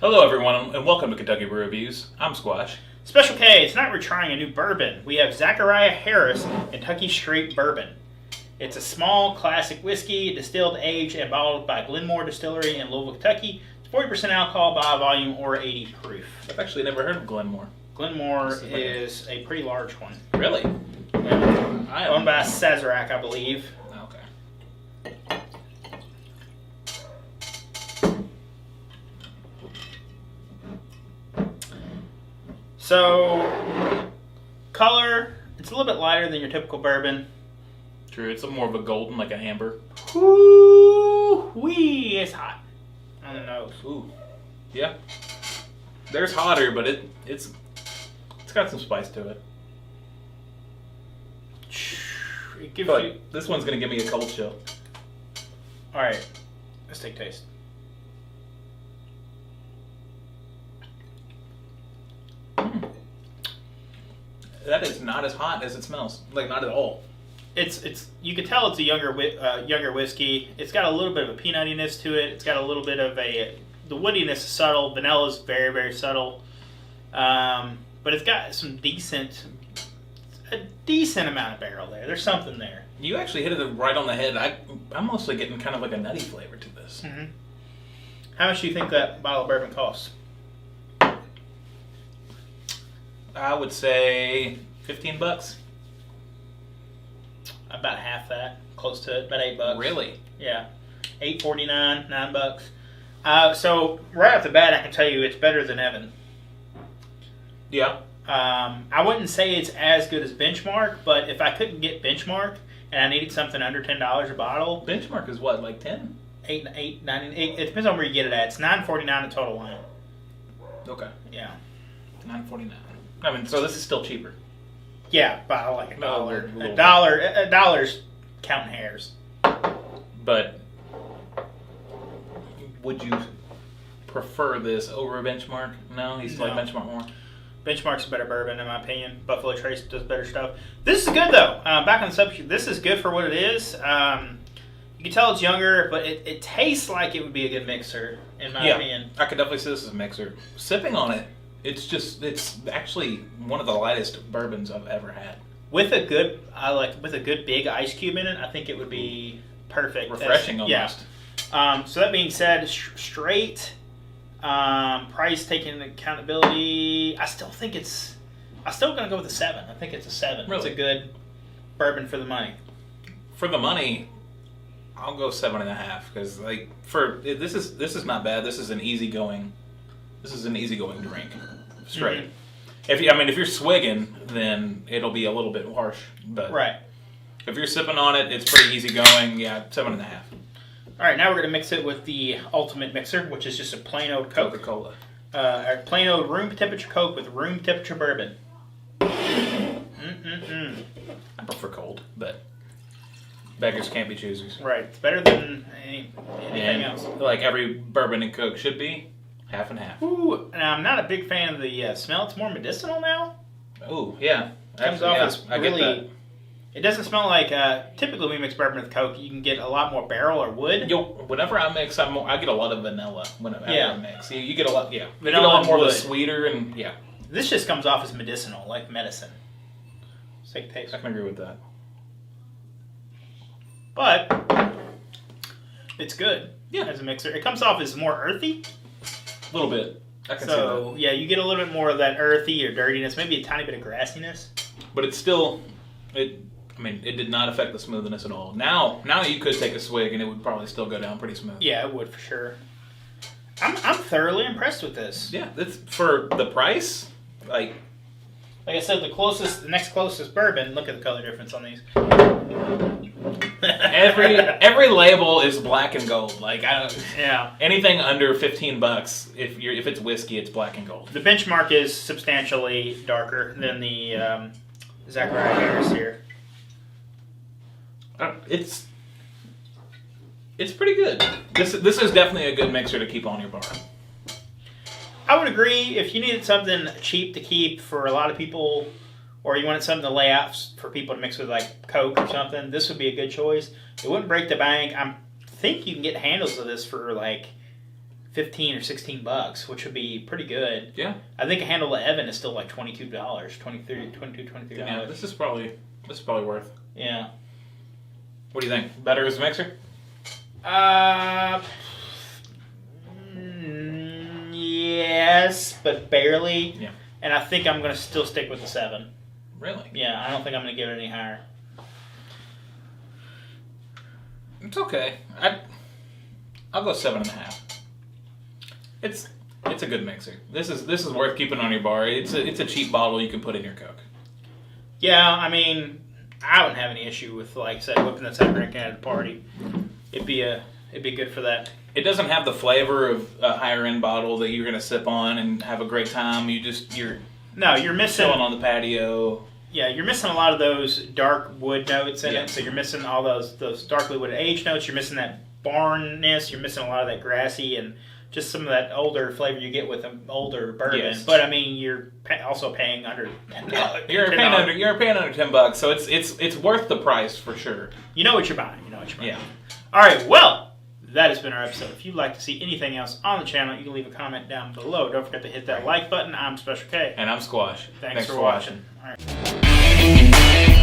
Hello everyone, and welcome to Kentucky Brew Reviews. I'm Squash. Special K, tonight we're trying a new bourbon. We have Zackariah Harris Kentucky Straight Bourbon. It's a small classic whiskey, distilled, aged, and bottled by Glenmore Distillery in Louisville, Kentucky. It's 40% alcohol by volume or 80 proof. I've actually never heard of Glenmore. Glenmore is a pretty large one. Really? Yeah. Owned by Sazerac, I believe. Okay. So, color, it's a little bit lighter than your typical bourbon. True, it's more of a golden, like an amber. Woo-wee, it's hot on the nose. Ooh, yeah. There's hotter, but it's got some spice to it. It gives But you... this one's gonna give me a cold chill. All right, let's take a taste. That is not as hot as it smells. Like, not at all. It's you can tell it's a younger whiskey. It's got a little bit of a peanutiness to it. It's got a little bit of the woodiness is subtle. Vanilla is very, very subtle. But it's got a decent amount of barrel there. There's something there. You actually hit it right on the head. I'm mostly getting kind of like a nutty flavor to this. Mm-hmm. How much do you think that bottle of bourbon costs? I would say $15. About half that, close to it, about $8. Really? Yeah, $8.49, $9. So right off the bat, I can tell you it's better than Evan. Yeah. I wouldn't say it's as good as Benchmark, but if I couldn't get Benchmark and I needed something under $10 a bottle, Benchmark is what, like 10? $8, $9. It depends on where you get it at. It's $9.49 a total line. Okay. Yeah. $9.49. I mean, so this is still cheaper. Yeah, by like $1. A $1's counting hairs. But would you prefer this over a Benchmark? No, you still like Benchmark more? Benchmark's a better bourbon, in my opinion. Buffalo Trace does better stuff. This is good, though. Back on the subject, this is good for what it is. You can tell it's younger, but it tastes like it would be a good mixer, in my opinion. I could definitely see this as a mixer. Sipping on it, it's actually one of the lightest bourbons I've ever had. With a good big ice cube in it, I think it would be perfect. Refreshing almost. Yeah. So that being said, straight, price taking into accountability, I'm still gonna go with a 7. I think it's a 7. Really? It's a good bourbon for the money. For the money, I'll go 7.5 because this is not bad. This is an easygoing drink. Straight. Mm-hmm. If you're swigging, then it'll be a little bit harsh. But right. If you're sipping on it, it's pretty easygoing. Yeah, 7.5. All right, now we're gonna mix it with the ultimate mixer, which is just a plain old Coke. Coca-Cola. A plain old room temperature Coke with room temperature bourbon. I prefer cold, beggars can't be choosers. Right, it's better than anything else. Like every bourbon and Coke should be, half and half. Ooh, and I'm not a big fan of the smell. It's more medicinal now. Ooh, yeah. Comes off as really. It doesn't smell like. Typically, we mix bourbon with Coke. You can get a lot more barrel or wood. Whenever I mix, I get a lot of vanilla whenever I mix. You get a lot, Vanilla you get a lot more and of the wood. sweeter and This just comes off as medicinal, like medicine. Let's take a taste. I can agree with that. But it's good. Yeah. As a mixer, it comes off as more earthy. A little bit. I can see that. So yeah, you get a little bit more of that earthy or dirtiness, maybe a tiny bit of grassiness. But it's still, it did not affect the smoothness at all. Now you could take a swig and it would probably still go down pretty smooth. Yeah, it would for sure. I'm thoroughly impressed with this. Yeah, that's for the price. Like I said, the next closest bourbon. Look at the color difference on these. every label is black and gold. Like Yeah. Anything under $15, if it's whiskey, it's black and gold. The Benchmark is substantially darker than the Zackariah Harris here. It's pretty good. This is definitely a good mixer to keep on your bar. I would agree. If you needed something cheap to keep for a lot of people, or you wanted something to lay out for people to mix with like Coke or something, this would be a good choice. It wouldn't break the bank. I think you can get handles of this for like 15 or 16 bucks, which would be pretty good. Yeah. I think a handle of Evan is still like $22, $23. Yeah, this is probably worth. Yeah. What do you think? Better as a mixer? Yes, but barely. Yeah. And I think I'm going to still stick with the 7. Really? Yeah, I don't think I'm going to give it any higher. It's okay. I'll go 7.5. It's a good mixer. This is worth keeping on your bar. It's a cheap bottle you can put in your Coke. Yeah, I mean, I wouldn't have any issue with, like I said, whipping this up and drinking at a party. It'd be good for that. It doesn't have the flavor of a higher end bottle that you're gonna sip on and have a great time. You're missing chilling on the patio. Yeah, you're missing a lot of those dark wood notes in Yeah. it. So you're missing all those darkly wooded age notes. You're missing that barnness. You're missing a lot of that grassy and just some of that older flavor you get with an older bourbon. Yes. But I mean, you're also paying under $10. You're paying under $10, so it's worth the price for sure. You know what you're buying. Yeah. All right. Well, that has been our episode. If you'd like to see anything else on the channel, you can leave a comment down below. Don't forget to hit that like button. I'm Special K. And I'm Squash. Thanks for watching. All right.